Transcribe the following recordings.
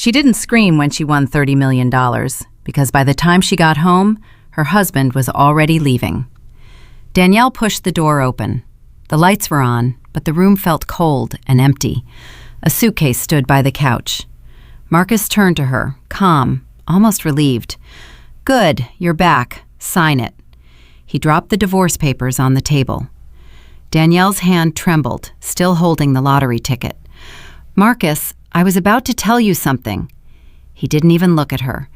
She didn't scream when she won $30 million, because by the time she got home, her husband was already leaving. Danielle pushed the door open. The lights were on, but the room felt cold and empty. A suitcase stood by the couch. Marcus turned to her, calm, almost relieved. "Good, you're back. Sign it." He dropped the divorce papers on the table. Danielle's hand trembled, still holding the lottery ticket. "Marcus, I was about to tell you something." He didn't even look at her.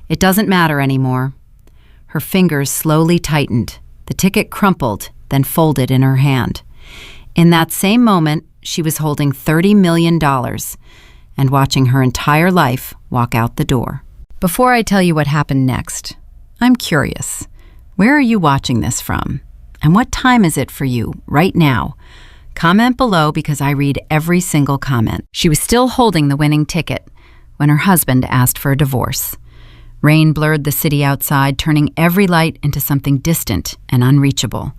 "It doesn't matter anymore." Her fingers slowly tightened. The ticket crumpled, then folded in her hand. In that same moment, she was holding $30 million and watching her entire life walk out the door. Before I tell you what happened next, I'm curious. Where are you watching this from? And what time is it for you right now? Comment below because I read every single comment. She was still holding the winning ticket when her husband asked for a divorce. Rain blurred the city outside, turning every light into something distant and unreachable.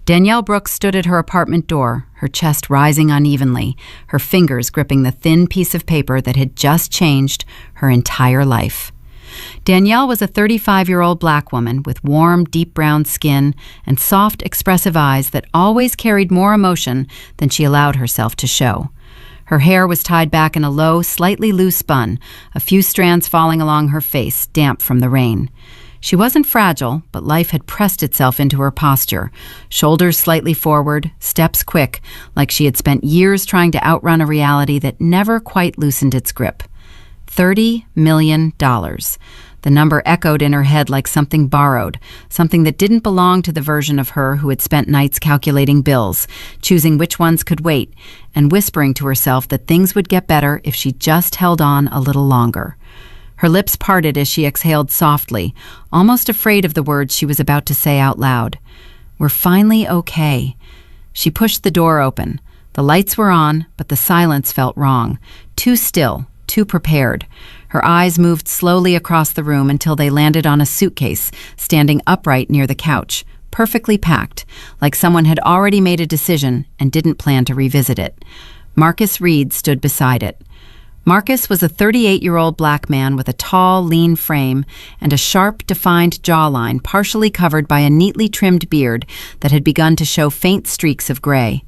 Danielle Brooks stood at her apartment door, her chest rising unevenly, her fingers gripping the thin piece of paper that had just changed her entire life. Danielle was a 35-year-old black woman with warm, deep brown skin and soft, expressive eyes that always carried more emotion than she allowed herself to show. Her hair was tied back in a low, slightly loose bun, a few strands falling along her face, damp from the rain. She wasn't fragile, but life had pressed itself into her posture, shoulders slightly forward, steps quick, like she had spent years trying to outrun a reality that never quite loosened its grip. $30 million. The number echoed in her head like something borrowed, something that didn't belong to the version of her who had spent nights calculating bills, choosing which ones could wait, and whispering to herself that things would get better if she just held on a little longer. Her lips parted as she exhaled softly, almost afraid of the words she was about to say out loud. "We're finally okay." She pushed the door open. The lights were on, but the silence felt wrong, too still, too prepared. Her eyes moved slowly across the room until they landed on a suitcase standing upright near the couch, perfectly packed, like someone had already made a decision and didn't plan to revisit it. Marcus Reed stood beside it. Marcus was a 38-year-old black man with a tall, lean frame and a sharp, defined jawline partially covered by a neatly trimmed beard that had begun to show faint streaks of gray.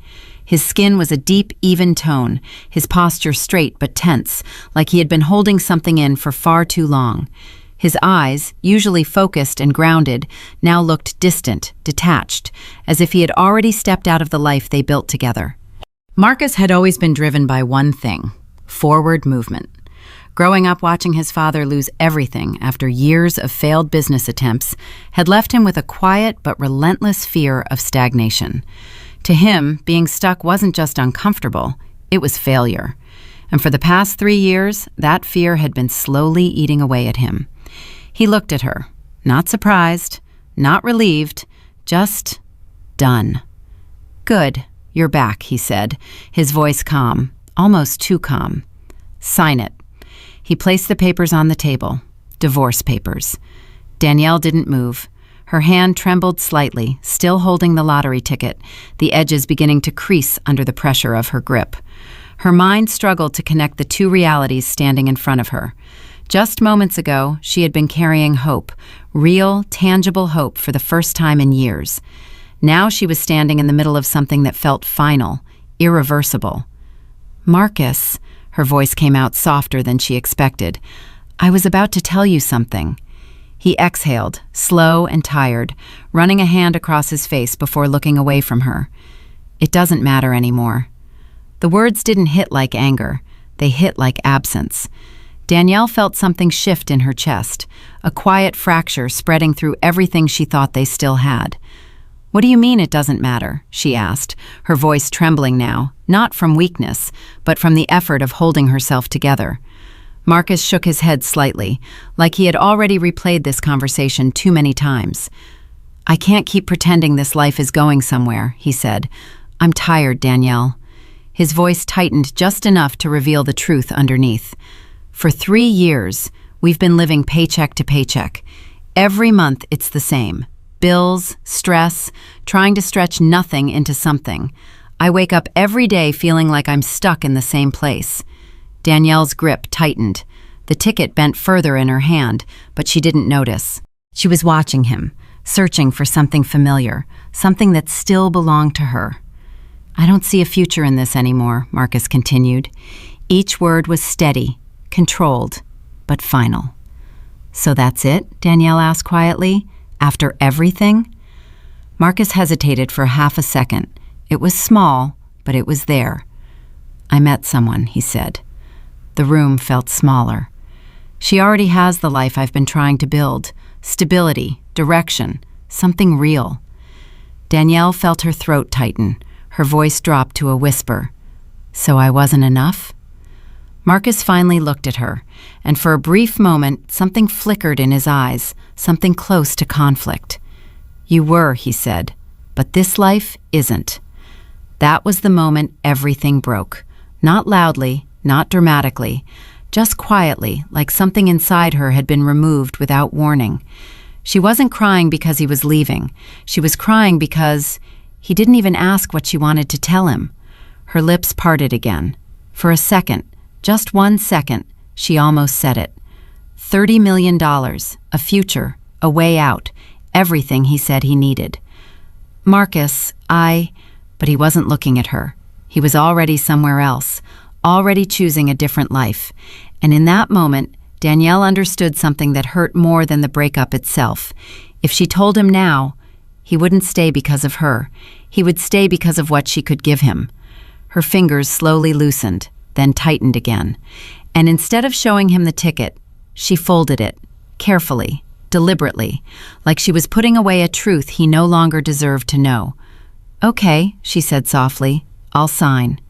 His skin was a deep, even tone, his posture straight but tense, like he had been holding something in for far too long. His eyes, usually focused and grounded, now looked distant, detached, as if he had already stepped out of the life they built together. Marcus had always been driven by one thing: forward movement. Growing up watching his father lose everything after years of failed business attempts had left him with a quiet but relentless fear of stagnation. To him, being stuck wasn't just uncomfortable, it was failure. And for the past 3 years, that fear had been slowly eating away at him. He looked at her, not surprised, not relieved, just done. "Good, you're back," he said, his voice calm, almost too calm. "Sign it." He placed the papers on the table. Divorce papers. Danielle didn't move. Her hand trembled slightly, still holding the lottery ticket, the edges beginning to crease under the pressure of her grip. Her mind struggled to connect the two realities standing in front of her. Just moments ago, she had been carrying hope, real, tangible hope for the first time in years. Now she was standing in the middle of something that felt final, irreversible. "Marcus," her voice came out softer than she expected, "I was about to tell you something." He exhaled, slow and tired, running a hand across his face before looking away from her. "It doesn't matter anymore." The words didn't hit like anger. They hit like absence. Danielle felt something shift in her chest, a quiet fracture spreading through everything she thought they still had. "What do you mean it doesn't matter?" she asked, her voice trembling now, not from weakness, but from the effort of holding herself together. Marcus shook his head slightly, like he had already replayed this conversation too many times. "I can't keep pretending this life is going somewhere," he said. "I'm tired, Danielle." His voice tightened just enough to reveal the truth underneath. "For 3 years, we've been living paycheck to paycheck. Every month it's the same. Bills, stress, trying to stretch nothing into something. I wake up every day feeling like I'm stuck in the same place." Danielle's grip tightened. The ticket bent further in her hand, but she didn't notice. She was watching him, searching for something familiar, something that still belonged to her. "I don't see a future in this anymore," Marcus continued. Each word was steady, controlled, but final. "So that's it?" Danielle asked quietly. "After everything?" Marcus hesitated for half a second. It was small, but it was there. "I met someone," he said. The room felt smaller. "She already has the life I've been trying to build. Stability, direction, something real." Danielle felt her throat tighten. Her voice dropped to a whisper. "So I wasn't enough?" Marcus finally looked at her, and for a brief moment, something flickered in his eyes, something close to conflict. "You were," he said, "but this life isn't." That was the moment everything broke. Not loudly, not dramatically, just quietly, like something inside her had been removed without warning. She wasn't crying because he was leaving. She was crying because he didn't even ask what she wanted to tell him. Her lips parted again. For a second, just 1 second, she almost said it. $30 million, a future, a way out, everything he said he needed. "Marcus, But he wasn't looking at her. He was already somewhere else, already choosing a different life. And in that moment, Danielle understood something that hurt more than the breakup itself. If she told him now, he wouldn't stay because of her. He would stay because of what she could give him. Her fingers slowly loosened, then tightened again. And instead of showing him the ticket, she folded it, carefully, deliberately, like she was putting away a truth he no longer deserved to know. "Okay," she said softly, "I'll sign."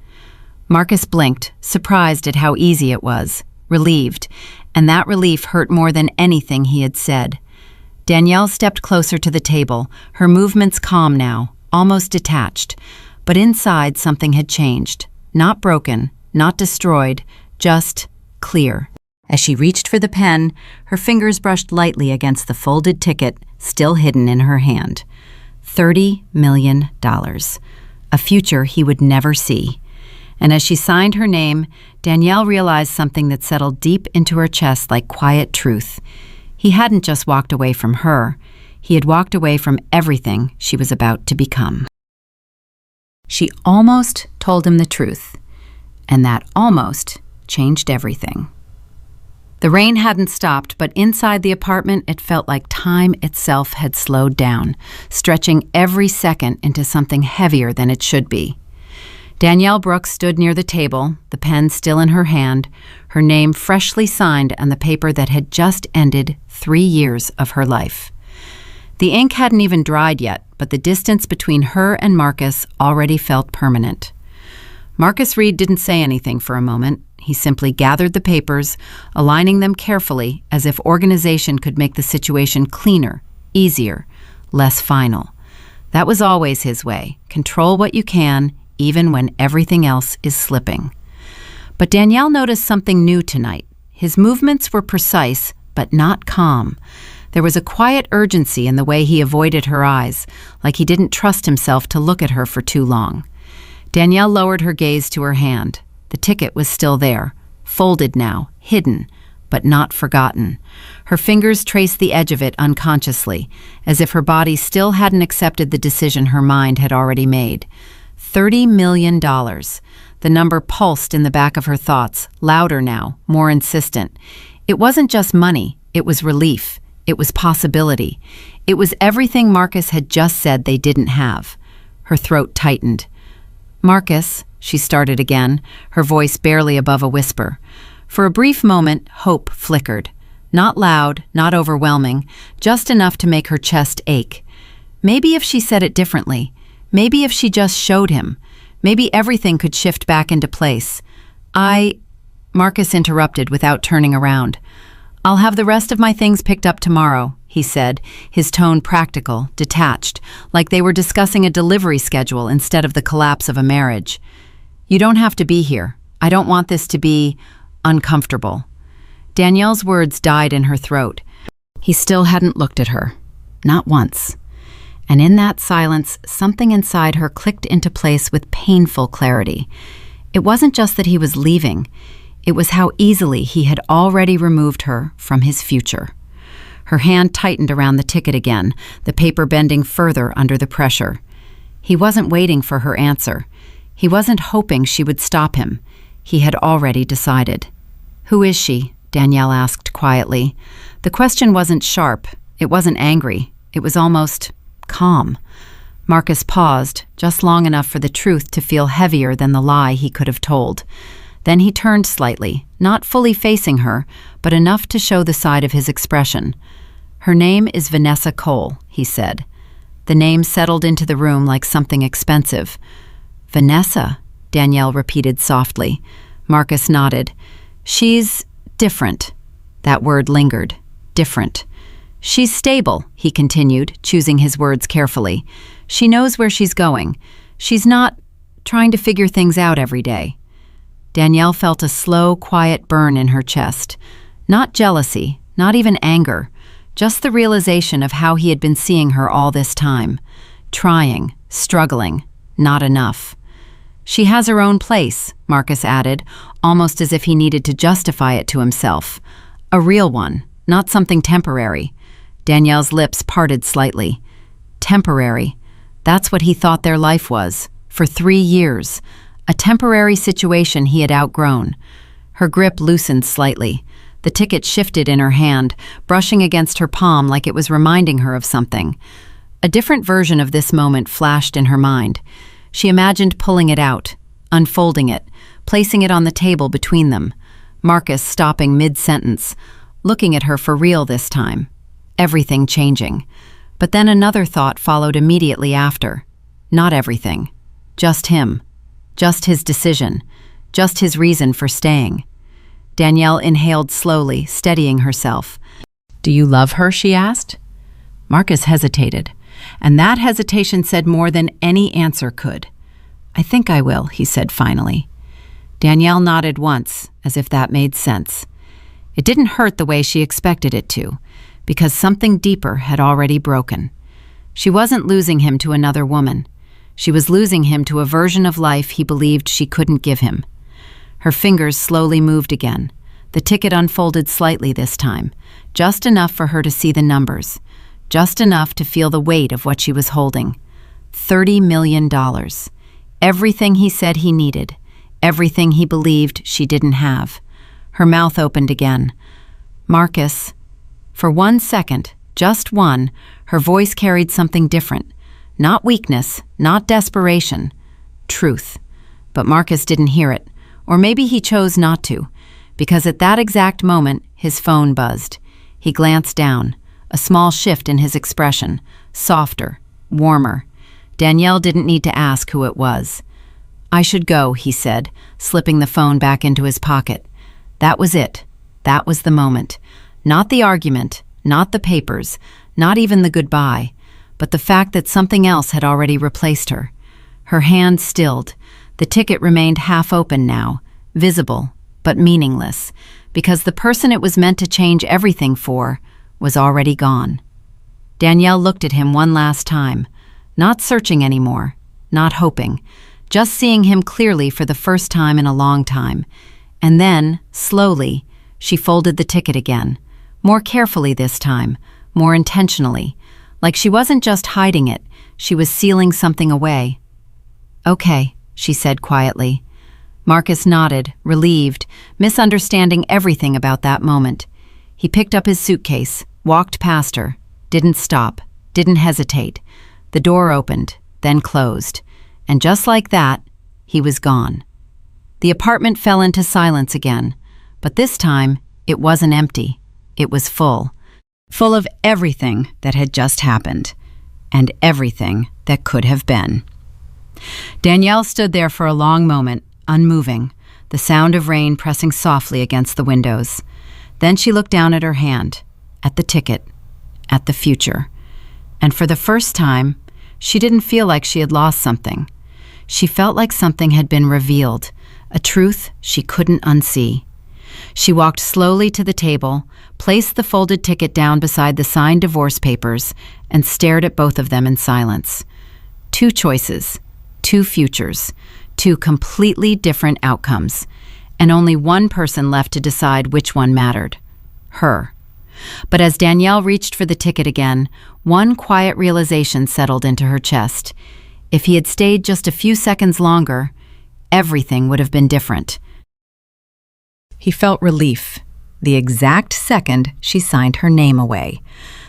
Marcus blinked, surprised at how easy it was, relieved, and that relief hurt more than anything he had said. Danielle stepped closer to the table, her movements calm now, almost detached. But inside something had changed. Not broken, not destroyed, just clear. As she reached for the pen, her fingers brushed lightly against the folded ticket still hidden in her hand. $30 million. A future he would never see. And as she signed her name, Danielle realized something that settled deep into her chest like quiet truth. He hadn't just walked away from her. He had walked away from everything she was about to become. She almost told him the truth, and that almost changed everything. The rain hadn't stopped, but inside the apartment it felt like time itself had slowed down, stretching every second into something heavier than it should be. Danielle Brooks stood near the table, the pen still in her hand, her name freshly signed on the paper that had just ended 3 years of her life. The ink hadn't even dried yet, but the distance between her and Marcus already felt permanent. Marcus Reed didn't say anything for a moment. He simply gathered the papers, aligning them carefully as if organization could make the situation cleaner, easier, less final. That was always his way. Control what you can, even when everything else is slipping. But Danielle noticed something new tonight. His movements were precise, but not calm. There was a quiet urgency in the way he avoided her eyes, like he didn't trust himself to look at her for too long. Danielle lowered her gaze to her hand. The ticket was still there, folded now, hidden, but not forgotten. Her fingers traced the edge of it unconsciously, as if her body still hadn't accepted the decision her mind had already made. $30 million. The number pulsed in the back of her thoughts, louder now, more insistent. It wasn't just money, it was relief. It was possibility. It was everything Marcus had just said they didn't have. Her throat tightened. "Marcus," she started again, her voice barely above a whisper. For a brief moment, hope flickered. Not loud, not overwhelming, just enough to make her chest ache. Maybe if she said it differently, maybe if she just showed him, maybe everything could shift back into place. Marcus interrupted without turning around. "I'll have the rest of my things picked up tomorrow," he said, his tone practical, detached, like they were discussing a delivery schedule instead of the collapse of a marriage. "You don't have to be here. I don't want this to be uncomfortable." Danielle's words died in her throat. He still hadn't looked at her. Not once. And in that silence, something inside her clicked into place with painful clarity. It wasn't just that he was leaving. It was how easily he had already removed her from his future. Her hand tightened around the ticket again, the paper bending further under the pressure. He wasn't waiting for her answer. He wasn't hoping she would stop him. He had already decided. "Who is she?" Danielle asked quietly. The question wasn't sharp. It wasn't angry. It was almost calm. Marcus paused, just long enough for the truth to feel heavier than the lie he could have told. Then he turned slightly, not fully facing her, but enough to show the side of his expression. "Her name is Vanessa Cole," he said. The name settled into the room like something expensive. "Vanessa," Danielle repeated softly. Marcus nodded. "She's different." That word lingered. Different. "She's stable," he continued, choosing his words carefully. "She knows where she's going. She's not trying to figure things out every day." Danielle felt a slow, quiet burn in her chest. Not jealousy, not even anger, just the realization of how he had been seeing her all this time. Trying, struggling, not enough. "She has her own place," Marcus added, almost as if he needed to justify it to himself. "A real one, not something temporary." Danielle's lips parted slightly. Temporary. That's what he thought their life was, for 3 years. A temporary situation he had outgrown. Her grip loosened slightly. The ticket shifted in her hand, brushing against her palm like it was reminding her of something. A different version of this moment flashed in her mind. She imagined pulling it out, unfolding it, placing it on the table between them. Marcus stopping mid-sentence, looking at her for real this time. Everything changing. But then another thought followed immediately after. Not everything. Just him. Just his decision. Just his reason for staying. Danielle inhaled slowly, steadying herself. "Do you love her?" she asked. Marcus hesitated, and that hesitation said more than any answer could. "I think I will," he said finally. Danielle nodded once, as if that made sense. It didn't hurt the way she expected it to, because something deeper had already broken. She wasn't losing him to another woman. She was losing him to a version of life he believed she couldn't give him. Her fingers slowly moved again. The ticket unfolded slightly this time, just enough for her to see the numbers, just enough to feel the weight of what she was holding. $30 million. Everything he said he needed, everything he believed she didn't have. Her mouth opened again. "Marcus." For 1 second, just one, her voice carried something different. Not weakness, not desperation. Truth. But Marcus didn't hear it, or maybe he chose not to, because at that exact moment, his phone buzzed. He glanced down, a small shift in his expression, softer, warmer. Danielle didn't need to ask who it was. "I should go," he said, slipping the phone back into his pocket. That was it. That was the moment. Not the argument, not the papers, not even the goodbye, but the fact that something else had already replaced her. Her hand stilled. The ticket remained half open now, visible, but meaningless, because the person it was meant to change everything for was already gone. Danielle looked at him one last time, not searching anymore, not hoping, just seeing him clearly for the first time in a long time. And then, slowly, she folded the ticket again, more carefully this time, more intentionally, like she wasn't just hiding it, she was sealing something away. "Okay," she said quietly. Marcus nodded, relieved, misunderstanding everything about that moment. He picked up his suitcase, walked past her, didn't stop, didn't hesitate. The door opened, then closed, and just like that, he was gone. The apartment fell into silence again, but this time, it wasn't empty. It was full. Full of everything that had just happened, and everything that could have been. Danielle stood there for a long moment, unmoving, the sound of rain pressing softly against the windows. Then she looked down at her hand, at the ticket, at the future. And for the first time, she didn't feel like she had lost something. She felt like something had been revealed, a truth she couldn't unsee. She walked slowly to the table, placed the folded ticket down beside the signed divorce papers, and stared at both of them in silence. 2 choices, 2 futures, 2 completely different outcomes. and only one person left to decide which one mattered: her. But as Danielle reached for the ticket again, one quiet realization settled into her chest. If he had stayed just a few seconds longer, everything would have been different. He felt relief the exact second she signed her name away.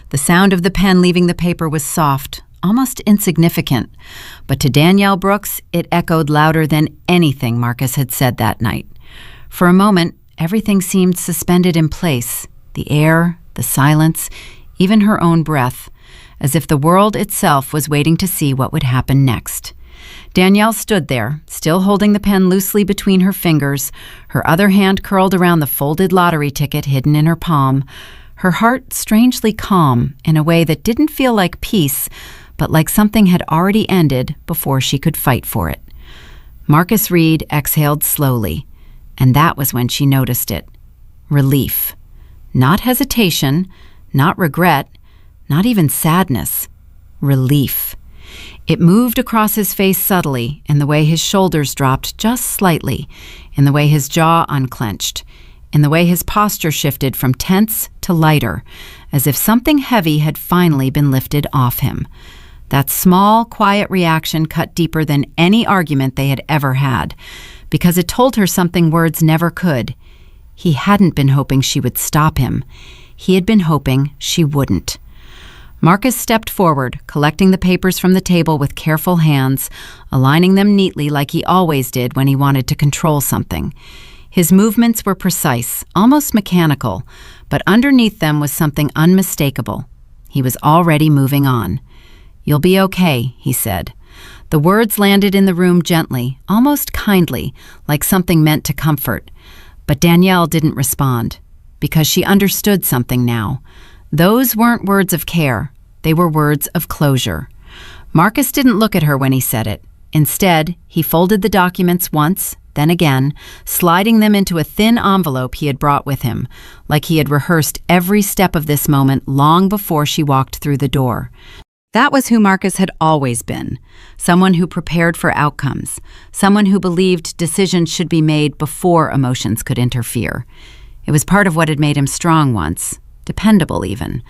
The sound of the pen leaving the paper was soft, almost insignificant, but to Danielle Brooks, it echoed louder than anything Marcus had said that night. For a moment, everything seemed suspended in place: the air, the silence, even her own breath, as if the world itself was waiting to see what would happen next. Danielle stood there, still holding the pen loosely between her fingers, her other hand curled around the folded lottery ticket hidden in her palm, her heart strangely calm in a way that didn't feel like peace, but like something had already ended before she could fight for it. Marcus Reed exhaled slowly, and that was when she noticed it. Relief. Not hesitation, not regret, not even sadness. Relief. It moved across his face subtly, in the way his shoulders dropped just slightly, in the way his jaw unclenched, in the way his posture shifted from tense to lighter, as if something heavy had finally been lifted off him. That small, quiet reaction cut deeper than any argument they had ever had, because it told her something words never could. He hadn't been hoping she would stop him. He had been hoping she wouldn't. Marcus stepped forward, collecting the papers from the table with careful hands, aligning them neatly like he always did when he wanted to control something. His movements were precise, almost mechanical, but underneath them was something unmistakable. He was already moving on. "You'll be okay," he said. The words landed in the room gently, almost kindly, like something meant to comfort. But Danielle didn't respond, because she understood something now. Those weren't words of care. They were words of closure. Marcus didn't look at her when he said it. Instead, he folded the documents once, then again, sliding them into a thin envelope he had brought with him, like he had rehearsed every step of this moment long before she walked through the door. That was who Marcus had always been, someone who prepared for outcomes, someone who believed decisions should be made before emotions could interfere. It was part of what had made him strong once, dependable even,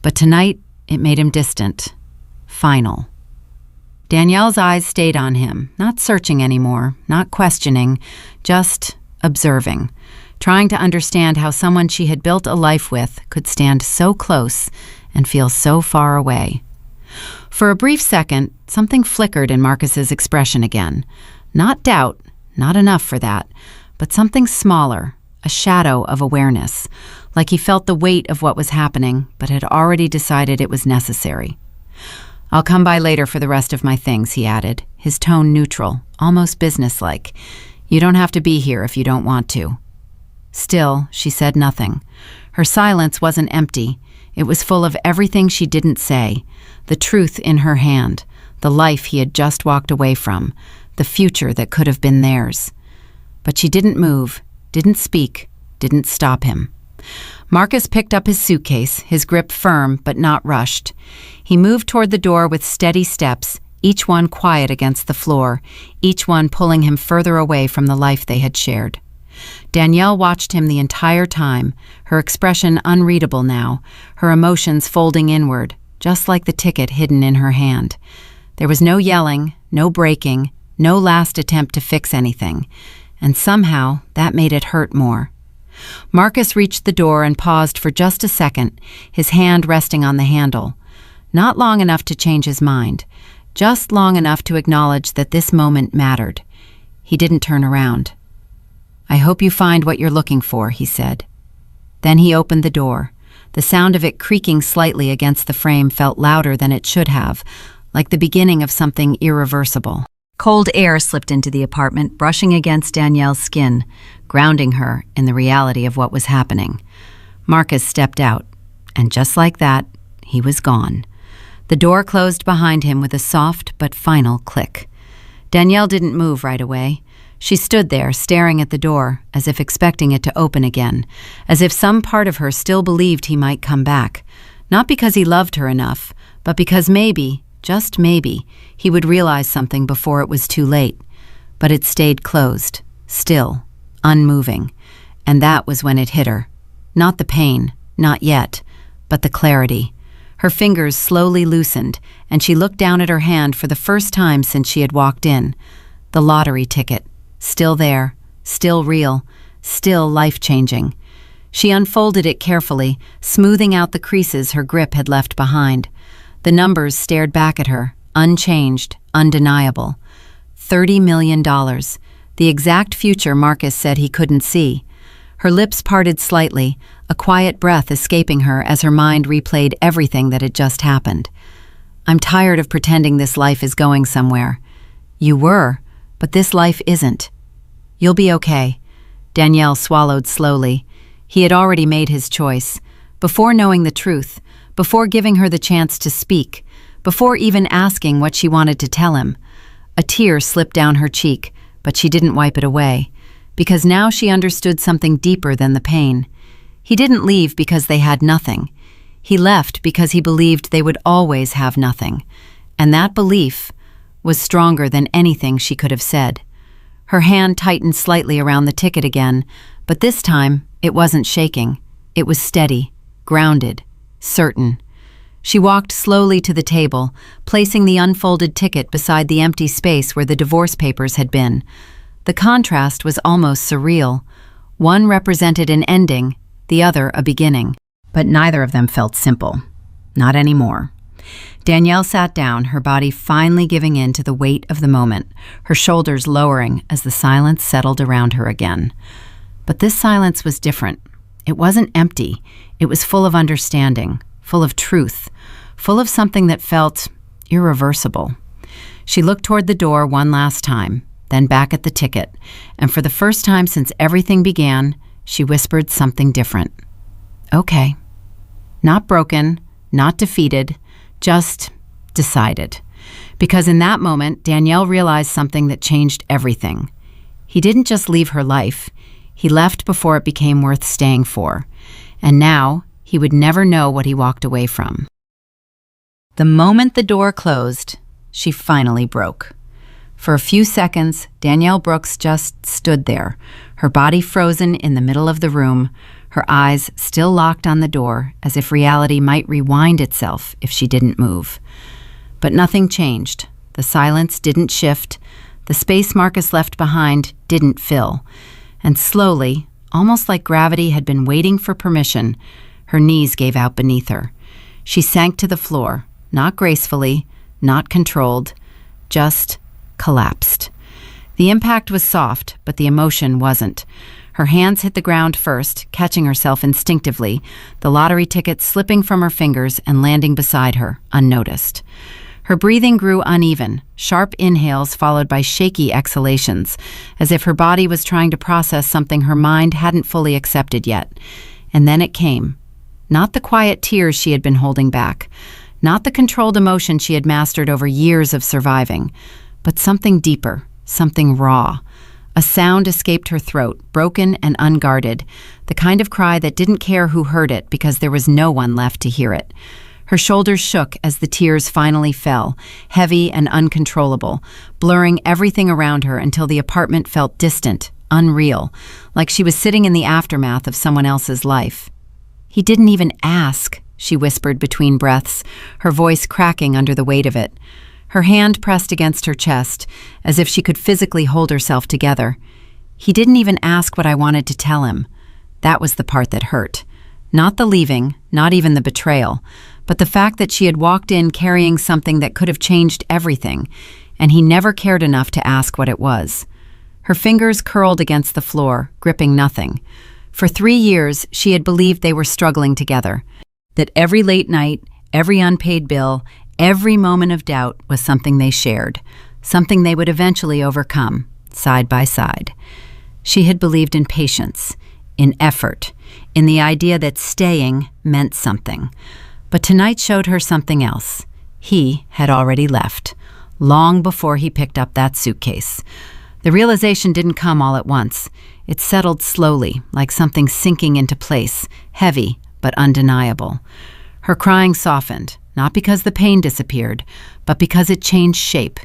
but tonight it made him distant, final. Danielle's eyes stayed on him, not searching anymore, not questioning, just observing, trying to understand how someone she had built a life with could stand so close and feel so far away. For a brief second, something flickered in Marcus's expression again. Not doubt, not enough for that, but something smaller, a shadow of awareness, like he felt the weight of what was happening, but had already decided it was necessary. "I'll come by later for the rest of my things," he added, his tone neutral, almost businesslike. "You don't have to be here if you don't want to." Still, she said nothing. Her silence wasn't empty. It was full of everything she didn't say, the truth in her hand, the life he had just walked away from, the future that could have been theirs. But she didn't move, didn't speak, didn't stop him. Marcus picked up his suitcase, his grip firm but not rushed. He moved toward the door with steady steps, each one quiet against the floor, each one pulling him further away from the life they had shared. Danielle watched him the entire time, her expression unreadable now, her emotions folding inward, just like the ticket hidden in her hand. There was no yelling, no breaking, no last attempt to fix anything, and somehow that made it hurt more. Marcus reached the door and paused for just a second, his hand resting on the handle. Not long enough to change his mind, just long enough to acknowledge that this moment mattered. He didn't turn around. "I hope you find what you're looking for," he said. Then he opened the door. The sound of it creaking slightly against the frame felt louder than it should have, like the beginning of something irreversible. Cold air slipped into the apartment, brushing against Danielle's skin, grounding her in the reality of what was happening. Marcus stepped out, and just like that, he was gone. The door closed behind him with a soft but final click. Danielle didn't move right away. She stood there, staring at the door, as if expecting it to open again, as if some part of her still believed he might come back, not because he loved her enough, but because maybe, just maybe, he would realize something before it was too late. But it stayed closed, still, unmoving. And that was when it hit her. Not the pain, not yet, but the clarity. Her fingers slowly loosened, and she looked down at her hand for the first time since she had walked in. The lottery ticket, still there, still real, still life-changing. She unfolded it carefully, smoothing out the creases her grip had left behind. The numbers stared back at her, unchanged, undeniable. $30 million, the exact future Marcus said he couldn't see. Her lips parted slightly, a quiet breath escaping her as her mind replayed everything that had just happened. I'm tired of pretending this life is going somewhere. You were, but this life isn't. You'll be okay. Danielle swallowed slowly. He had already made his choice. Before knowing the truth, before giving her the chance to speak, before even asking what she wanted to tell him. A tear slipped down her cheek, but she didn't wipe it away, because now she understood something deeper than the pain. He didn't leave because they had nothing. He left because he believed they would always have nothing, and that belief was stronger than anything she could have said. Her hand tightened slightly around the ticket again, but this time it wasn't shaking. It was steady, grounded, certain. She walked slowly to the table, placing the unfolded ticket beside the empty space where the divorce papers had been. The contrast was almost surreal. One represented an ending, the other a beginning. But neither of them felt simple. Not anymore. Danielle sat down, her body finally giving in to the weight of the moment, her shoulders lowering as the silence settled around her again. But this silence was different. It wasn't empty. It was full of understanding, full of truth, full of something that felt irreversible. She looked toward the door one last time, then back at the ticket, and for the first time since everything began, she whispered something different. Okay. Not broken, not defeated, just decided. Because in that moment, Danielle realized something that changed everything. He didn't just leave her life. He left before it became worth staying for. And now, he would never know what he walked away from. The moment the door closed, she finally broke. For a few seconds, Danielle Brooks just stood there, her body frozen in the middle of the room, her eyes still locked on the door, as if reality might rewind itself if she didn't move. But nothing changed. The silence didn't shift. The space Marcus left behind didn't fill. And slowly, almost like gravity had been waiting for permission, her knees gave out beneath her. She sank to the floor, not gracefully, not controlled, just collapsed. The impact was soft, but the emotion wasn't. Her hands hit the ground first, catching herself instinctively, the lottery ticket slipping from her fingers and landing beside her, unnoticed. Her breathing grew uneven, sharp inhales followed by shaky exhalations, as if her body was trying to process something her mind hadn't fully accepted yet. And then it came. Not the quiet tears she had been holding back, not the controlled emotion she had mastered over years of surviving, but something deeper, something raw. A sound escaped her throat, broken and unguarded, the kind of cry that didn't care who heard it because there was no one left to hear it. Her shoulders shook as the tears finally fell, heavy and uncontrollable, blurring everything around her until the apartment felt distant, unreal, like she was sitting in the aftermath of someone else's life. He didn't even ask, she whispered between breaths, her voice cracking under the weight of it. Her hand pressed against her chest, as if she could physically hold herself together. He didn't even ask what I wanted to tell him. That was the part that hurt. Not the leaving, not even the betrayal, but the fact that she had walked in carrying something that could have changed everything, and he never cared enough to ask what it was. Her fingers curled against the floor, gripping nothing. For 3 years, she had believed they were struggling together, that every late night, every unpaid bill, every moment of doubt was something they shared, something they would eventually overcome, side by side. She had believed in patience, in effort, in the idea that staying meant something. But tonight showed her something else. He had already left, long before he picked up that suitcase. The realization didn't come all at once. It settled slowly, like something sinking into place, heavy but undeniable. Her crying softened, not because the pain disappeared, but because it changed shape.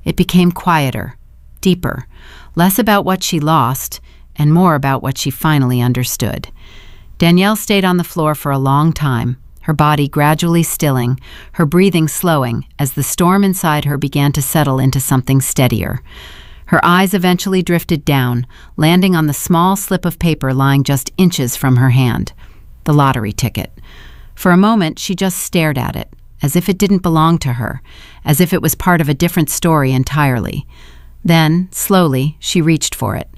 It became quieter, deeper, less about what she lost and more about what she finally understood. Danielle stayed on the floor for a long time, her body gradually stilling, her breathing slowing as the storm inside her began to settle into something steadier. Her eyes eventually drifted down, landing on the small slip of paper lying just inches from her hand. The lottery ticket. For a moment, she just stared at it, as if it didn't belong to her, as if it was part of a different story entirely. Then, slowly, she reached for it.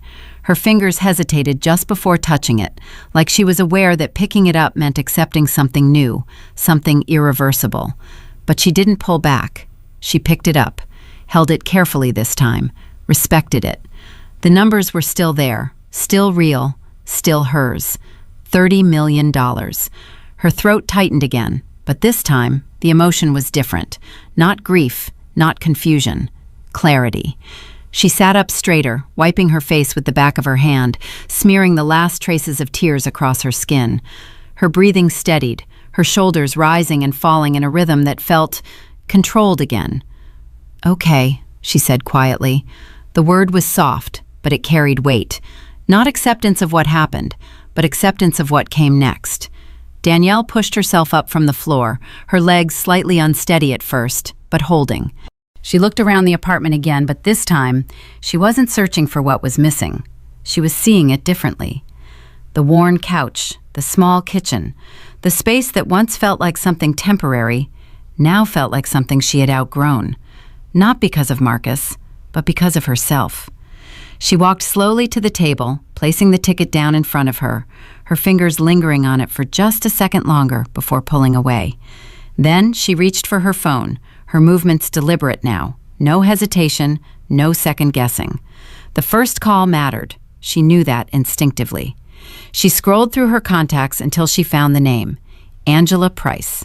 Her fingers hesitated just before touching it, like she was aware that picking it up meant accepting something new, something irreversible. But she didn't pull back. She picked it up, held it carefully this time, respected it. The numbers were still there, still real, still hers. $30 million. Her throat tightened again, but this time, the emotion was different. Not grief, not confusion. Clarity. She sat up straighter, wiping her face with the back of her hand, smearing the last traces of tears across her skin. Her breathing steadied, her shoulders rising and falling in a rhythm that felt controlled again. "Okay," she said quietly. The word was soft, but it carried weight. Not acceptance of what happened, but acceptance of what came next. Danielle pushed herself up from the floor, her legs slightly unsteady at first, but holding. She looked around the apartment again, but this time, she wasn't searching for what was missing. She was seeing it differently. The worn couch, the small kitchen, the space that once felt like something temporary, now felt like something she had outgrown. Not because of Marcus, but because of herself. She walked slowly to the table, placing the ticket down in front of her, her fingers lingering on it for just a second longer before pulling away. Then she reached for her phone, her movements deliberate now, no hesitation, no second guessing. The first call mattered. She knew that instinctively. She scrolled through her contacts until she found the name, Angela Price.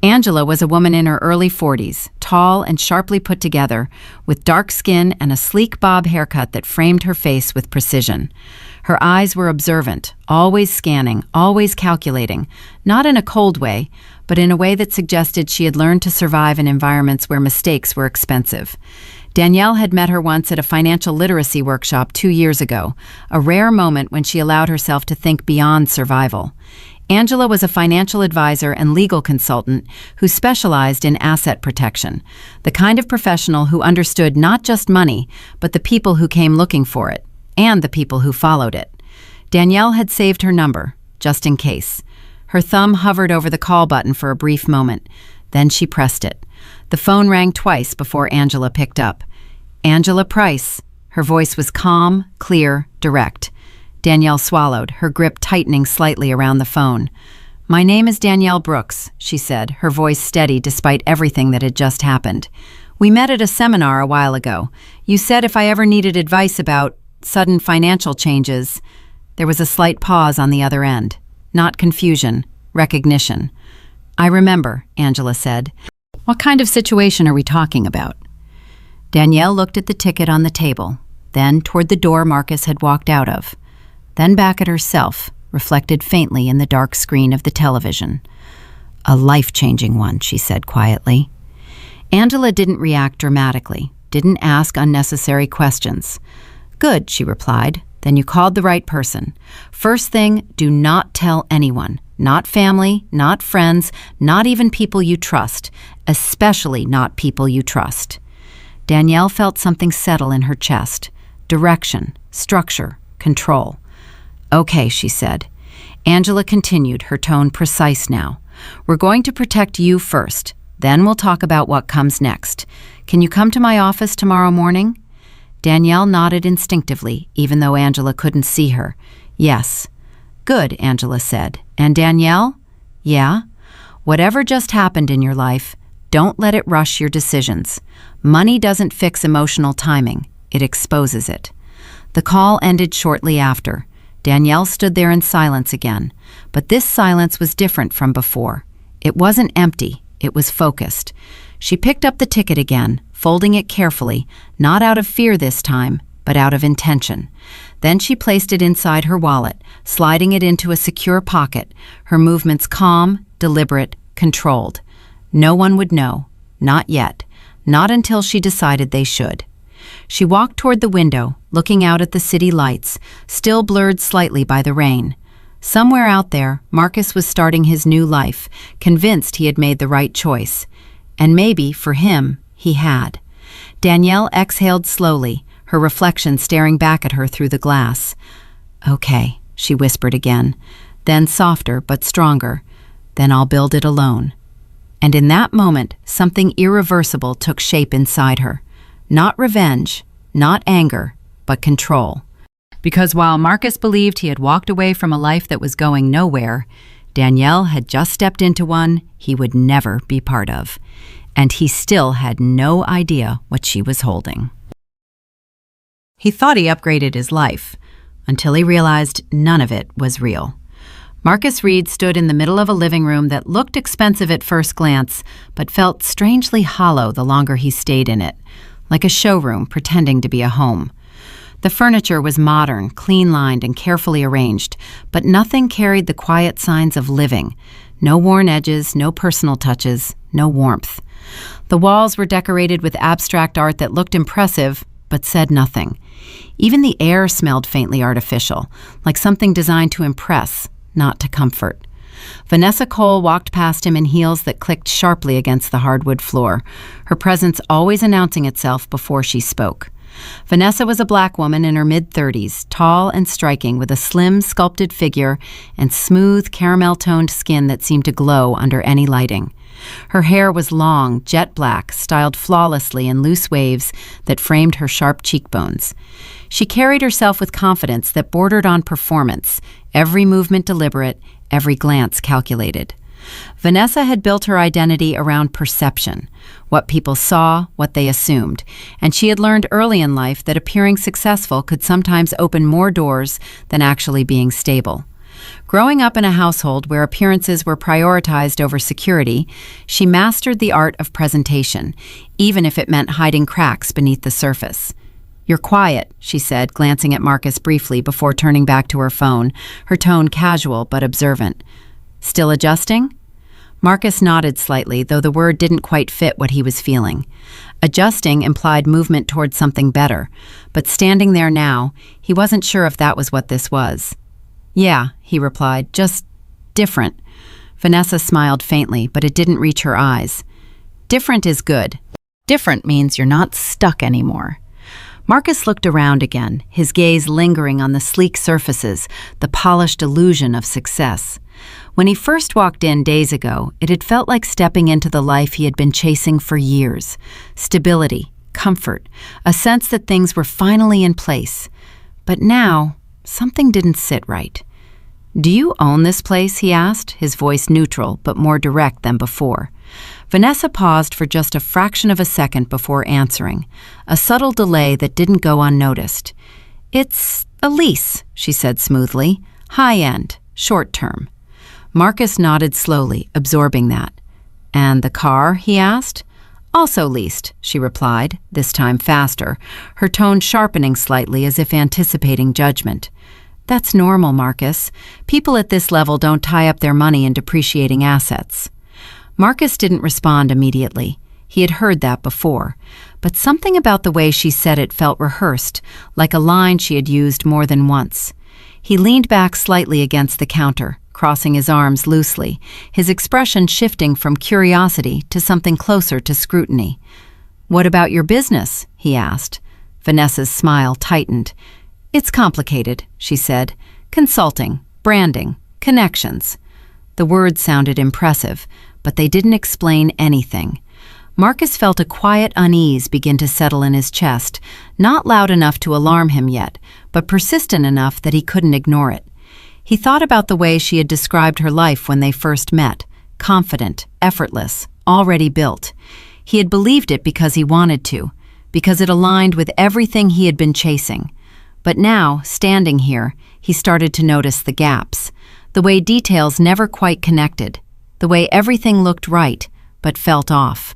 Angela was a woman in her early 40s, tall and sharply put together, with dark skin and a sleek bob haircut that framed her face with precision. Her eyes were observant, always scanning, always calculating, not in a cold way, but in a way that suggested she had learned to survive in environments where mistakes were expensive. Danielle had met her once at a financial literacy workshop 2 years ago, a rare moment when she allowed herself to think beyond survival. Angela was a financial advisor and legal consultant who specialized in asset protection, the kind of professional who understood not just money, but the people who came looking for it, and the people who followed it. Danielle had saved her number, just in case. Her thumb hovered over the call button for a brief moment. Then she pressed it. The phone rang twice before Angela picked up. Angela Price. Her voice was calm, clear, direct. Danielle swallowed, her grip tightening slightly around the phone. "My name is Danielle Brooks," she said, her voice steady despite everything that had just happened. "We met at a seminar a while ago. You said if I ever needed advice about sudden financial changes." There was a slight pause on the other end. Not confusion, recognition. "I remember," Angela said. "What kind of situation are we talking about?" Danielle looked at the ticket on the table, then toward the door Marcus had walked out of. Then back at herself, reflected faintly in the dark screen of the television. "A life-changing one," she said quietly. Angela didn't react dramatically, didn't ask unnecessary questions. "Good," she replied. "Then you called the right person. First thing, do not tell anyone. Not family, not friends, not even people you trust, especially not people you trust." Danielle felt something settle in her chest. Direction, structure, control. "Okay," she said. Angela continued, her tone precise now. "We're going to protect you first. Then we'll talk about what comes next. Can you come to my office tomorrow morning?" Danielle nodded instinctively, even though Angela couldn't see her. "Yes." "Good," Angela said. "And Danielle?" "Yeah?" "Whatever just happened in your life, don't let it rush your decisions. Money doesn't fix emotional timing. It exposes it." The call ended shortly after. Danielle stood there in silence again, but this silence was different from before. It wasn't empty, it was focused. She picked up the ticket again, folding it carefully, not out of fear this time, but out of intention. Then she placed it inside her wallet, sliding it into a secure pocket, her movements calm, deliberate, controlled. No one would know, not yet, not until she decided they should. She walked toward the window, looking out at the city lights, still blurred slightly by the rain. Somewhere out there, Marcus was starting his new life, convinced he had made the right choice. And maybe, for him, he had. Danielle exhaled slowly, her reflection staring back at her through the glass. "Okay," she whispered again, then softer but stronger. "Then I'll build it alone." And in that moment, something irreversible took shape inside her. Not revenge, not anger, but control. Because while Marcus believed he had walked away from a life that was going nowhere, Danielle had just stepped into one he would never be part of. And he still had no idea what she was holding. He thought he upgraded his life, until he realized none of it was real. Marcus Reed stood in the middle of a living room that looked expensive at first glance, but felt strangely hollow the longer he stayed in it, like a showroom pretending to be a home. The furniture was modern, clean-lined, and carefully arranged, but nothing carried the quiet signs of living. No worn edges, no personal touches, no warmth. The walls were decorated with abstract art that looked impressive, but said nothing. Even the air smelled faintly artificial, like something designed to impress, not to comfort. Vanessa Cole walked past him in heels that clicked sharply against the hardwood floor, her presence always announcing itself before she spoke. Vanessa was a black woman in her mid-30s, tall and striking, with a slim, sculpted figure and smooth, caramel-toned skin that seemed to glow under any lighting. Her hair was long, jet black, styled flawlessly in loose waves that framed her sharp cheekbones. She carried herself with confidence that bordered on performance, every movement deliberate, every glance calculated. Vanessa had built her identity around perception, what people saw, what they assumed, and she had learned early in life that appearing successful could sometimes open more doors than actually being stable. Growing up in a household where appearances were prioritized over security, she mastered the art of presentation, even if it meant hiding cracks beneath the surface. "You're quiet," she said, glancing at Marcus briefly before turning back to her phone, her tone casual but observant. "Still adjusting?" Marcus nodded slightly, though the word didn't quite fit what he was feeling. Adjusting implied movement toward something better, but standing there now, he wasn't sure if that was what this was. "Yeah," he replied, "just different." Vanessa smiled faintly, but it didn't reach her eyes. "Different is good. Different means you're not stuck anymore." Marcus looked around again, his gaze lingering on the sleek surfaces, the polished illusion of success. When he first walked in days ago, it had felt like stepping into the life he had been chasing for years. Stability, comfort, a sense that things were finally in place. But now, something didn't sit right. "Do you own this place?" he asked, his voice neutral but more direct than before. Vanessa paused for just a fraction of a second before answering, a subtle delay that didn't go unnoticed. "It's a lease," she said smoothly, "high-end, short-term." Marcus nodded slowly, absorbing that. "And the car?" he asked. "Also leased," she replied, this time faster, her tone sharpening slightly as if anticipating judgment. "That's normal, Marcus. People at this level don't tie up their money in depreciating assets." Marcus didn't respond immediately. He had heard that before, but something about the way she said it felt rehearsed, like a line she had used more than once. He leaned back slightly against the counter, crossing his arms loosely, his expression shifting from curiosity to something closer to scrutiny. "What about your business?" he asked. Vanessa's smile tightened. "It's complicated," she said. "Consulting, branding, connections." The words sounded impressive, but they didn't explain anything. Marcus felt a quiet unease begin to settle in his chest, not loud enough to alarm him yet, but persistent enough that he couldn't ignore it. He thought about the way she had described her life when they first met, confident, effortless, already built. He had believed it because he wanted to, because it aligned with everything he had been chasing. But now, standing here, he started to notice the gaps, the way details never quite connected, the way everything looked right, but felt off.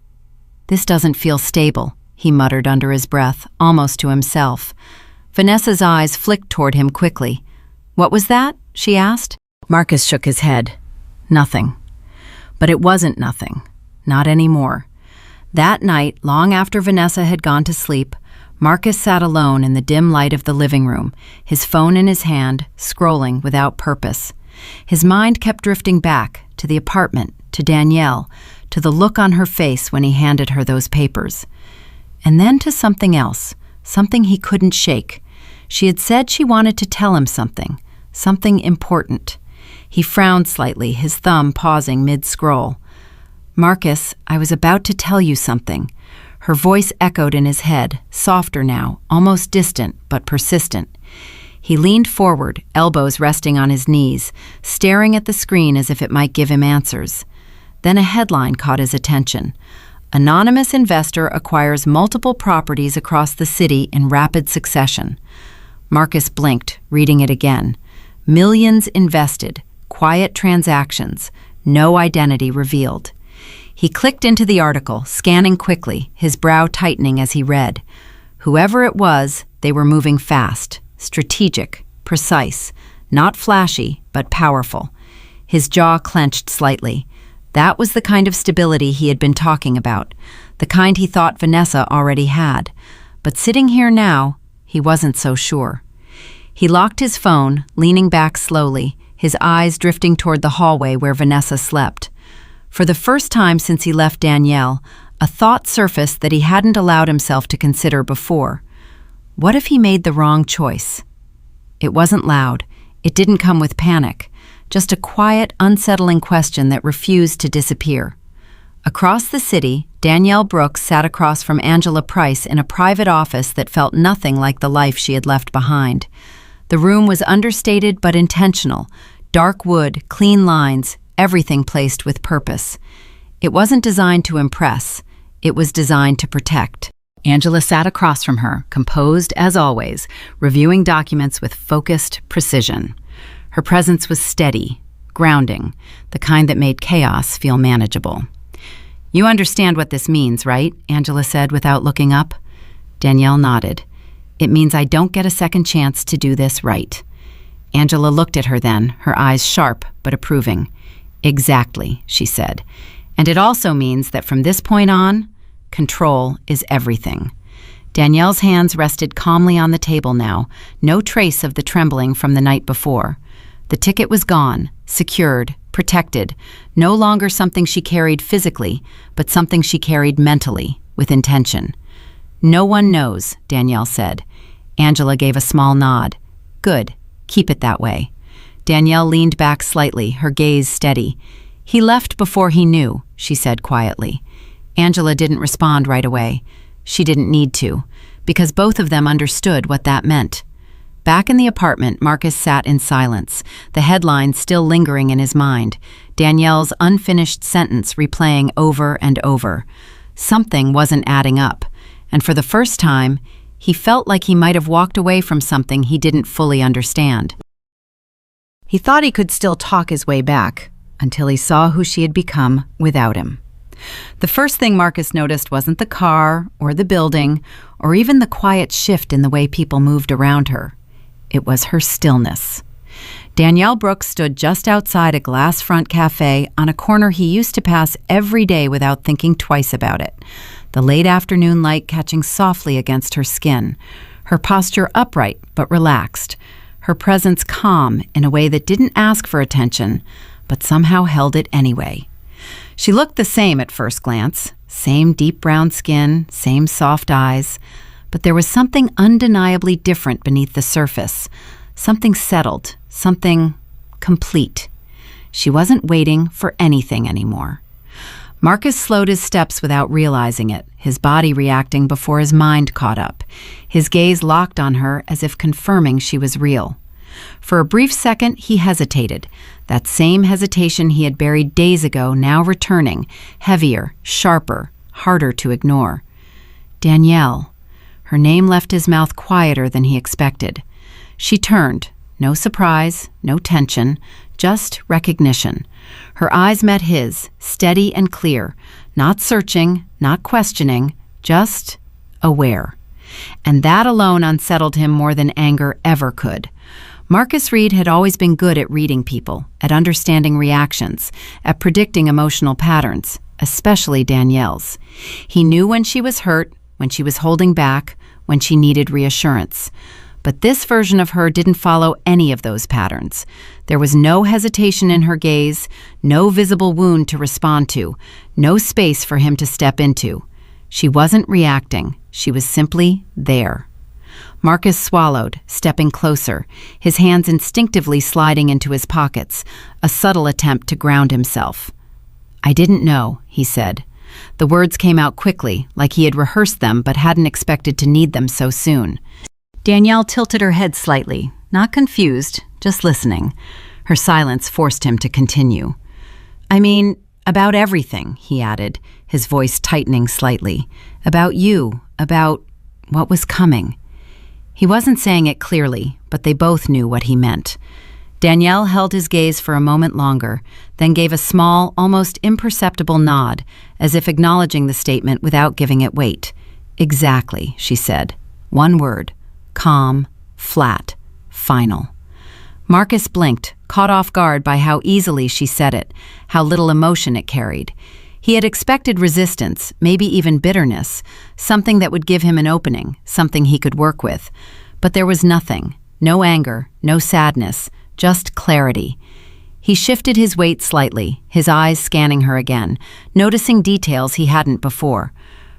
"This doesn't feel stable," he muttered under his breath, almost to himself. Vanessa's eyes flicked toward him quickly. "What was that?" she asked. Marcus shook his head. "Nothing." But it wasn't nothing. Not anymore. That night, long after Vanessa had gone to sleep, Marcus sat alone in the dim light of the living room, his phone in his hand, scrolling without purpose. His mind kept drifting back to the apartment, to Danielle, to the look on her face when he handed her those papers. And then to something else, something he couldn't shake. She had said she wanted to tell him something important. He frowned slightly, his thumb pausing mid-scroll. "Marcus, I was about to tell you something." Her voice echoed in his head, softer now, almost distant, but persistent. He leaned forward, elbows resting on his knees, staring at the screen as if it might give him answers. Then a headline caught his attention. "Anonymous investor acquires multiple properties across the city in rapid succession." Marcus blinked, reading it again. "Millions invested, quiet transactions, no identity revealed." He clicked into the article, scanning quickly, his brow tightening as he read. Whoever it was, they were moving fast, strategic, precise, not flashy, but powerful. His jaw clenched slightly. That was the kind of stability he had been talking about, the kind he thought Vanessa already had. But sitting here now, he wasn't so sure. He locked his phone, leaning back slowly, his eyes drifting toward the hallway where Vanessa slept. For the first time since he left Danielle, a thought surfaced that he hadn't allowed himself to consider before. What if he made the wrong choice? It wasn't loud. It didn't come with panic. Just a quiet, unsettling question that refused to disappear. Across the city, Danielle Brooks sat across from Angela Price in a private office that felt nothing like the life she had left behind. The room was understated but intentional. Dark wood, clean lines, everything placed with purpose. It wasn't designed to impress. It was designed to protect. Angela sat across from her, composed as always, reviewing documents with focused precision. Her presence was steady, grounding, the kind that made chaos feel manageable. "You understand what this means, right?" Angela said without looking up. Danielle nodded. "It means I don't get a second chance to do this right." Angela looked at her then, her eyes sharp but approving. "Exactly," she said. "And it also means that from this point on, control is everything." Danielle's hands rested calmly on the table now, no trace of the trembling from the night before. The ticket was gone, secured, protected, no longer something she carried physically, but something she carried mentally, with intention. "No one knows," Danielle said. Angela gave a small nod. "Good. Keep it that way." Danielle leaned back slightly, her gaze steady. "He left before he knew," she said quietly. Angela didn't respond right away. She didn't need to, because both of them understood what that meant. Back in the apartment, Marcus sat in silence, the headline still lingering in his mind, Danielle's unfinished sentence replaying over and over. Something wasn't adding up, and for the first time, he felt like he might have walked away from something he didn't fully understand. He thought he could still talk his way back, until he saw who she had become without him. The first thing Marcus noticed wasn't the car, or the building, or even the quiet shift in the way people moved around her. It was her stillness. Danielle Brooks stood just outside a glass-front cafe on a corner he used to pass every day without thinking twice about it, the late afternoon light catching softly against her skin, her posture upright but relaxed, her presence calm in a way that didn't ask for attention, but somehow held it anyway. She looked the same at first glance, same deep brown skin, same soft eyes, but there was something undeniably different beneath the surface, something settled, something complete. She wasn't waiting for anything anymore. Marcus slowed his steps without realizing it, his body reacting before his mind caught up, his gaze locked on her as if confirming she was real. For a brief second, he hesitated, that same hesitation he had buried days ago now returning, heavier, sharper, harder to ignore. Danielle. Her name left his mouth quieter than he expected. She turned, no surprise, no tension, just recognition. Her eyes met his, steady and clear, not searching, not questioning, just aware. And that alone unsettled him more than anger ever could. Marcus Reed had always been good at reading people, at understanding reactions, at predicting emotional patterns, especially Danielle's. He knew when she was hurt, when she was holding back, when she needed reassurance. But this version of her didn't follow any of those patterns. There was no hesitation in her gaze, no visible wound to respond to, no space for him to step into. She wasn't reacting. She was simply there. Marcus swallowed, stepping closer, his hands instinctively sliding into his pockets, a subtle attempt to ground himself. "I didn't know," he said. The words came out quickly, like he had rehearsed them but hadn't expected to need them so soon. Danielle tilted her head slightly, not confused, just listening. Her silence forced him to continue. "I mean, about everything," he added, his voice tightening slightly. "About you, about what was coming." He wasn't saying it clearly, but they both knew what he meant. Danielle held his gaze for a moment longer, then gave a small, almost imperceptible nod, as if acknowledging the statement without giving it weight. "Exactly," she said. One word. Calm, flat, final. Marcus blinked, caught off guard by how easily she said it, how little emotion it carried. He had expected resistance, maybe even bitterness, something that would give him an opening, something he could work with. But there was nothing, no anger, no sadness, just clarity. He shifted his weight slightly, his eyes scanning her again, noticing details he hadn't before.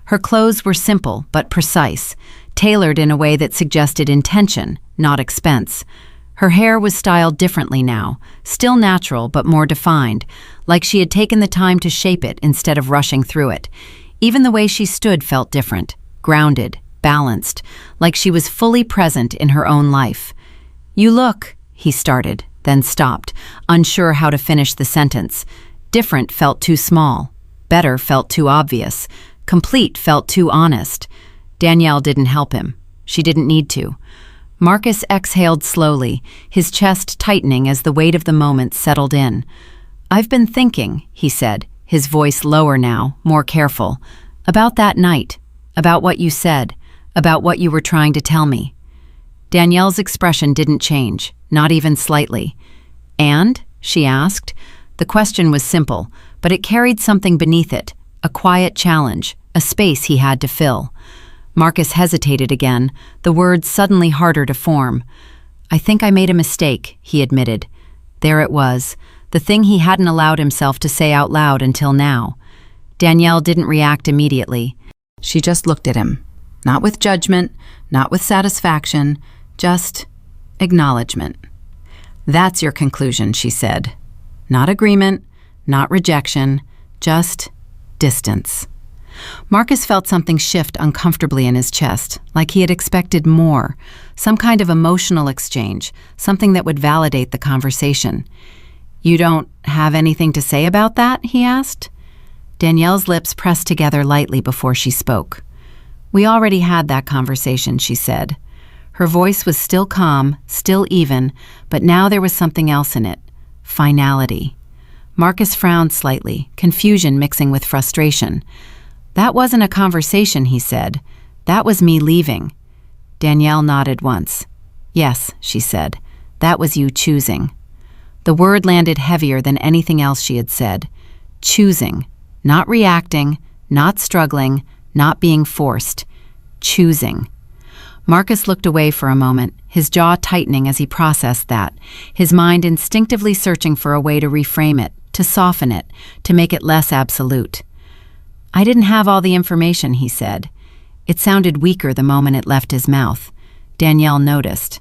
Her clothes were simple but precise, tailored in a way that suggested intention, not expense. Her hair was styled differently now, still natural but more defined, like she had taken the time to shape it instead of rushing through it. Even the way she stood felt different, grounded, balanced, like she was fully present in her own life. "You look," he started, then stopped, unsure how to finish the sentence. Different felt too small. Better felt too obvious. Complete felt too honest. Danielle didn't help him. She didn't need to. Marcus exhaled slowly, his chest tightening as the weight of the moment settled in. "I've been thinking," he said, his voice lower now, more careful, "about that night, about what you said, about what you were trying to tell me." Danielle's expression didn't change, not even slightly. "And?" she asked. The question was simple, but it carried something beneath it, a quiet challenge, a space he had to fill. Marcus hesitated again, the words suddenly harder to form. "I think I made a mistake," he admitted. There it was, the thing he hadn't allowed himself to say out loud until now. Danielle didn't react immediately. She just looked at him, not with judgment, not with satisfaction, just acknowledgement. "That's your conclusion," she said. Not agreement, not rejection, just distance. Marcus felt something shift uncomfortably in his chest, like he had expected more, some kind of emotional exchange, something that would validate the conversation. "You don't have anything to say about that?" he asked. Danielle's lips pressed together lightly before she spoke. "We already had that conversation," she said. Her voice was still calm, still even, but now there was something else in it. Finality. Marcus frowned slightly, confusion mixing with frustration. "That wasn't a conversation," he said. "That was me leaving." Danielle nodded once. "Yes," she said. "That was you choosing." The word landed heavier than anything else she had said. Choosing. Not reacting, not struggling, not being forced. Choosing. Marcus looked away for a moment, his jaw tightening as he processed that, his mind instinctively searching for a way to reframe it, to soften it, to make it less absolute. "I didn't have all the information," he said. It sounded weaker the moment it left his mouth. Danielle noticed.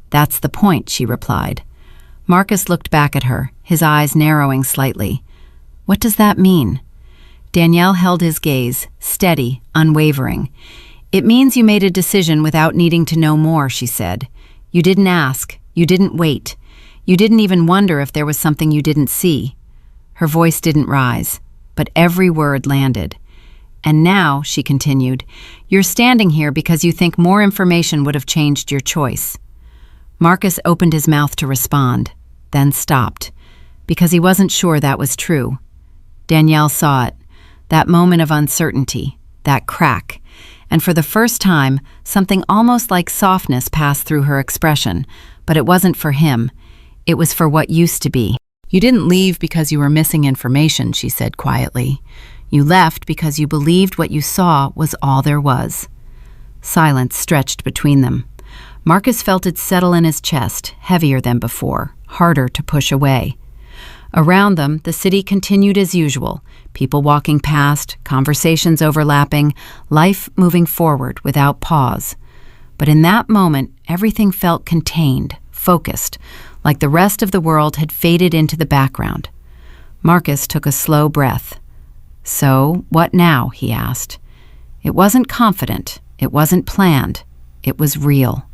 "That's the point," she replied. Marcus looked back at her, his eyes narrowing slightly. "What does that mean?" Danielle held his gaze, steady, unwavering. "It means you made a decision without needing to know more," she said. "You didn't ask. You didn't wait. You didn't even wonder if there was something you didn't see." Her voice didn't rise, but every word landed. "And now," she continued, "you're standing here because you think more information would have changed your choice." Marcus opened his mouth to respond, then stopped, because he wasn't sure that was true. Danielle saw it, that moment of uncertainty, that crack, and for the first time, something almost like softness passed through her expression, but it wasn't for him. It was for what used to be. "You didn't leave because you were missing information," she said quietly. "You left because you believed what you saw was all there was." Silence stretched between them. Marcus felt it settle in his chest, heavier than before, harder to push away. Around them, the city continued as usual, people walking past, conversations overlapping, life moving forward without pause. But in that moment, everything felt contained, focused, like the rest of the world had faded into the background. Marcus took a slow breath. "So, what now?" he asked. It wasn't confident, it wasn't planned, it was real.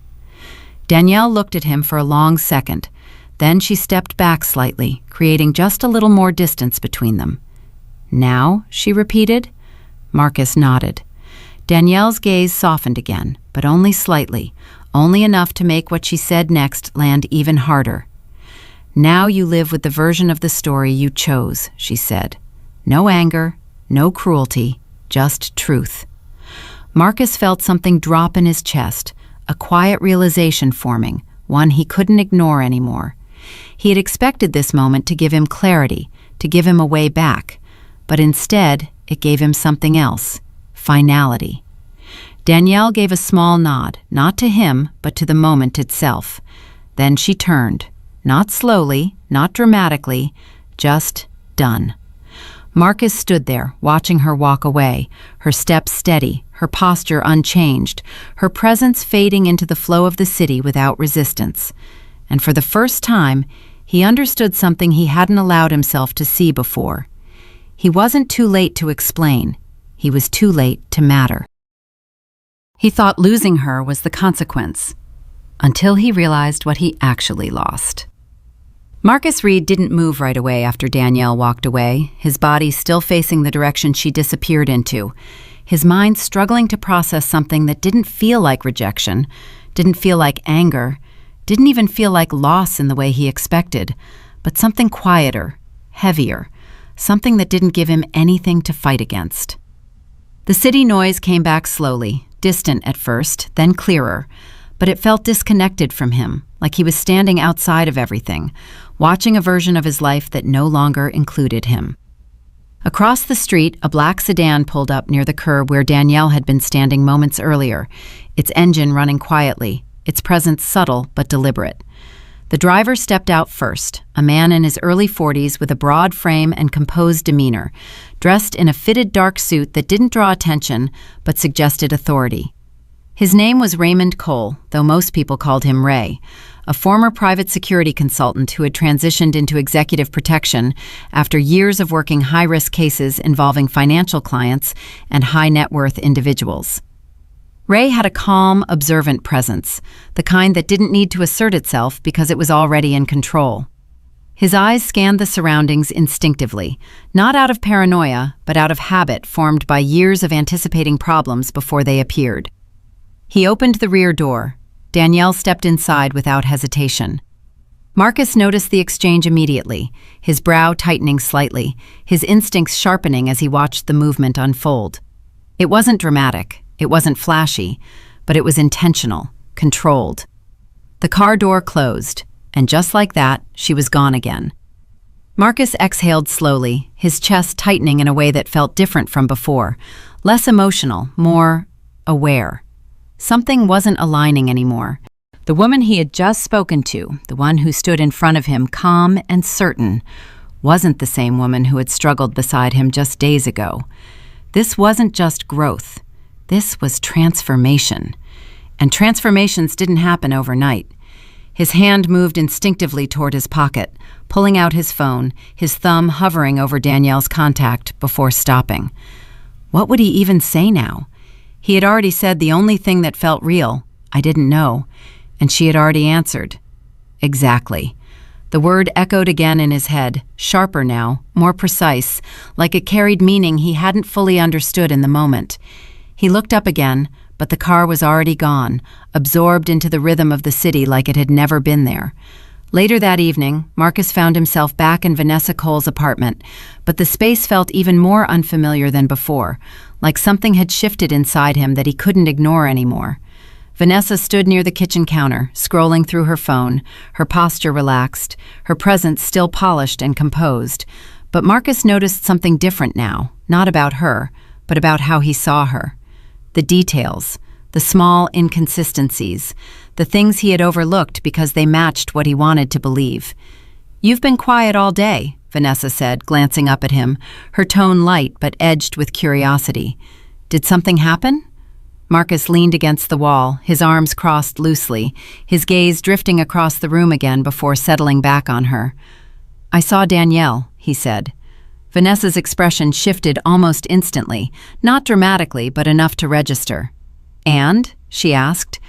Danielle looked at him for a long second. Then she stepped back slightly, creating just a little more distance between them. "Now?" she repeated. Marcus nodded. Danielle's gaze softened again, but only slightly, only enough to make what she said next land even harder. "Now you live with the version of the story you chose," she said. "No anger, no cruelty, just truth." Marcus felt something drop in his chest, a quiet realization forming, one he couldn't ignore anymore. He had expected this moment to give him clarity, to give him a way back, but instead it gave him something else, finality. Danielle gave a small nod, not to him, but to the moment itself. Then she turned, not slowly, not dramatically, just done. Marcus stood there, watching her walk away, her steps steady, her posture unchanged, her presence fading into the flow of the city without resistance. And for the first time, he understood something he hadn't allowed himself to see before. He wasn't too late to explain. He was too late to matter. He thought losing her was the consequence, until he realized what he actually lost. Marcus Reed didn't move right away after Danielle walked away, his body still facing the direction she disappeared into, his mind struggling to process something that didn't feel like rejection, didn't feel like anger, didn't even feel like loss in the way he expected, but something quieter, heavier, something that didn't give him anything to fight against. The city noise came back slowly, distant at first, then clearer, but it felt disconnected from him, like he was standing outside of everything, watching a version of his life that no longer included him. Across the street, a black sedan pulled up near the curb where Danielle had been standing moments earlier, its engine running quietly, its presence subtle but deliberate. The driver stepped out first, a man in his early 40s with a broad frame and composed demeanor, dressed in a fitted dark suit that didn't draw attention but suggested authority. His name was Raymond Cole, though most people called him Ray, a former private security consultant who had transitioned into executive protection after years of working high-risk cases involving financial clients and high-net-worth individuals. Ray had a calm, observant presence, the kind that didn't need to assert itself because it was already in control. His eyes scanned the surroundings instinctively, not out of paranoia, but out of habit formed by years of anticipating problems before they appeared. He opened the rear door. Danielle stepped inside without hesitation. Marcus noticed the exchange immediately, his brow tightening slightly, his instincts sharpening as he watched the movement unfold. It wasn't dramatic. It wasn't flashy, but it was intentional, controlled. The car door closed, and just like that, she was gone again. Marcus exhaled slowly, his chest tightening in a way that felt different from before, less emotional, more aware. Something wasn't aligning anymore. The woman he had just spoken to, the one who stood in front of him calm and certain, wasn't the same woman who had struggled beside him just days ago. This wasn't just growth. This was transformation. And transformations didn't happen overnight. His hand moved instinctively toward his pocket, pulling out his phone, his thumb hovering over Danielle's contact before stopping. What would he even say now? He had already said the only thing that felt real, "I didn't know," and she had already answered. Exactly. The word echoed again in his head, sharper now, more precise, like it carried meaning he hadn't fully understood in the moment. He looked up again, but the car was already gone, absorbed into the rhythm of the city like it had never been there. Later that evening, Marcus found himself back in Vanessa Cole's apartment, but the space felt even more unfamiliar than before, like something had shifted inside him that he couldn't ignore anymore. Vanessa stood near the kitchen counter, scrolling through her phone, her posture relaxed, her presence still polished and composed. But Marcus noticed something different now, not about her, but about how he saw her. The details, the small inconsistencies, the things he had overlooked because they matched what he wanted to believe. "You've been quiet all day," Vanessa said, glancing up at him, her tone light but edged with curiosity. "Did something happen?" Marcus leaned against the wall, his arms crossed loosely, his gaze drifting across the room again before settling back on her. "I saw Danielle," he said. Vanessa's expression shifted almost instantly, not dramatically, but enough to register. "And?" she asked.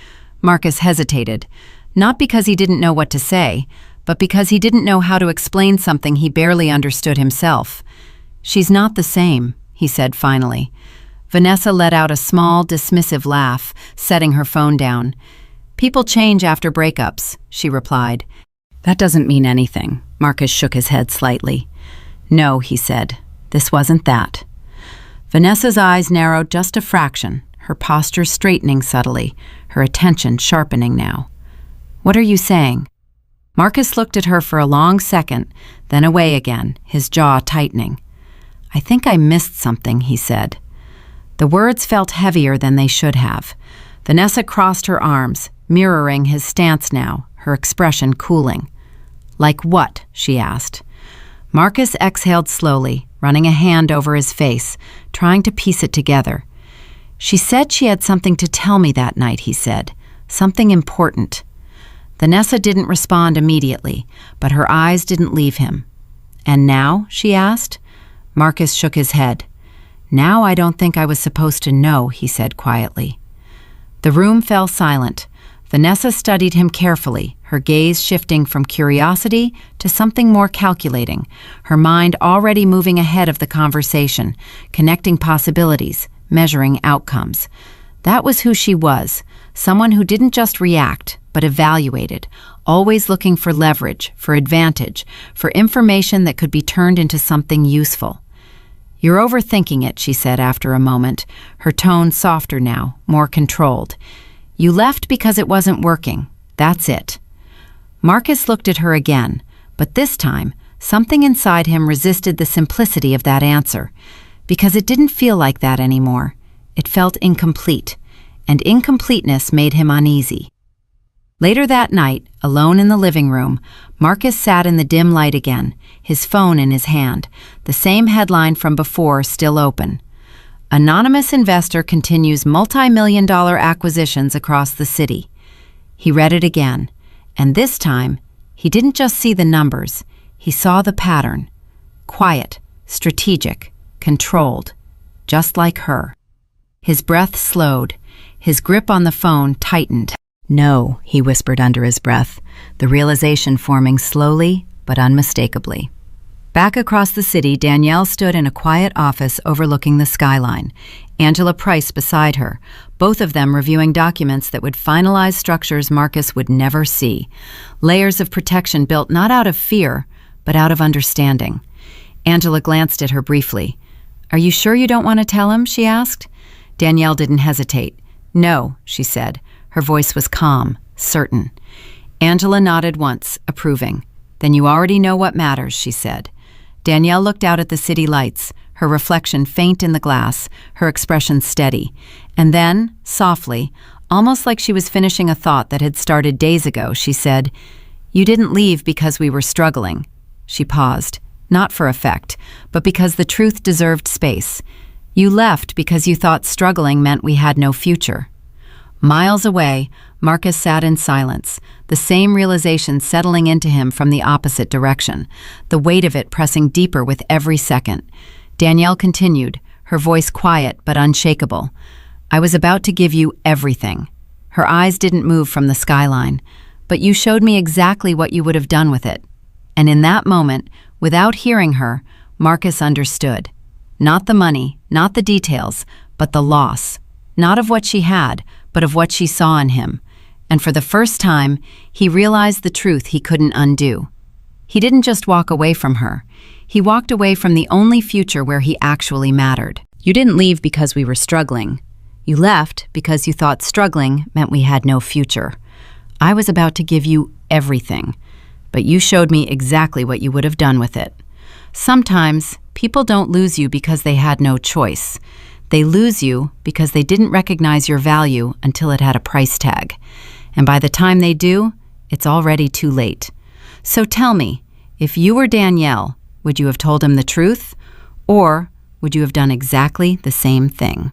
Marcus hesitated, not because he didn't know what to say, but because he didn't know how to explain something he barely understood himself. "She's not the same," he said finally. Vanessa let out a small, dismissive laugh, setting her phone down. "People change after breakups," she replied. "That doesn't mean anything." Marcus shook his head slightly. "No," he said. "This wasn't that." Vanessa's eyes narrowed just a fraction, her posture straightening subtly, her attention sharpening now. "What are you saying?" Marcus looked at her for a long second, then away again, his jaw tightening. "I think I missed something," he said. The words felt heavier than they should have. Vanessa crossed her arms, mirroring his stance now, her expression cooling. "Like what?" she asked. Marcus exhaled slowly, running a hand over his face, trying to piece it together. "She said she had something to tell me that night," he said. "Something important." Vanessa didn't respond immediately, but her eyes didn't leave him. "And now?" she asked. Marcus shook his head. "Now I don't think I was supposed to know," he said quietly. The room fell silent. Vanessa studied him carefully, her gaze shifting from curiosity to something more calculating, her mind already moving ahead of the conversation, connecting possibilities, measuring outcomes. That was who she was, someone who didn't just react, but evaluated, always looking for leverage, for advantage, for information that could be turned into something useful. "You're overthinking it," she said after a moment, her tone softer now, more controlled. "You left because it wasn't working. That's it." Marcus looked at her again, but this time, something inside him resisted the simplicity of that answer, because it didn't feel like that anymore. It felt incomplete, and incompleteness made him uneasy. Later that night, alone in the living room, Marcus sat in the dim light again, his phone in his hand, the same headline from before still open. "Anonymous investor continues multi-million-dollar acquisitions across the city." He read it again, and this time, he didn't just see the numbers, he saw the pattern. Quiet, strategic, controlled, just like her. His breath slowed, his grip on the phone tightened. "No," he whispered under his breath, the realization forming slowly but unmistakably. Back across the city, Danielle stood in a quiet office overlooking the skyline, Angela Price beside her, both of them reviewing documents that would finalize structures Marcus would never see, layers of protection built not out of fear, but out of understanding. Angela glanced at her briefly. "Are you sure you don't want to tell him?" she asked. Danielle didn't hesitate. "No," she said. Her voice was calm, certain. Angela nodded once, approving. "Then you already know what matters," she said. Danielle looked out at the city lights, her reflection faint in the glass, her expression steady. And then, softly, almost like she was finishing a thought that had started days ago, she said, "You didn't leave because we were struggling." She paused, not for effect, but because the truth deserved space. "You left because you thought struggling meant we had no future." Miles away, Marcus sat in silence, the same realization settling into him from the opposite direction, the weight of it pressing deeper with every second. Danielle continued, her voice quiet but unshakable. "I was about to give you everything." Her eyes didn't move from the skyline, "but you showed me exactly what you would have done with it." And in that moment, without hearing her, Marcus understood. Not the money, not the details, but the loss. Not of what she had, but of what she saw in him. And for the first time, he realized the truth he couldn't undo. He didn't just walk away from her. He walked away from the only future where he actually mattered. "You didn't leave because we were struggling. You left because you thought struggling meant we had no future. I was about to give you everything, but you showed me exactly what you would have done with it." Sometimes, people don't lose you because they had no choice. They lose you because they didn't recognize your value until it had a price tag. And by the time they do, it's already too late. So tell me, if you were Danielle, would you have told him the truth? Or would you have done exactly the same thing?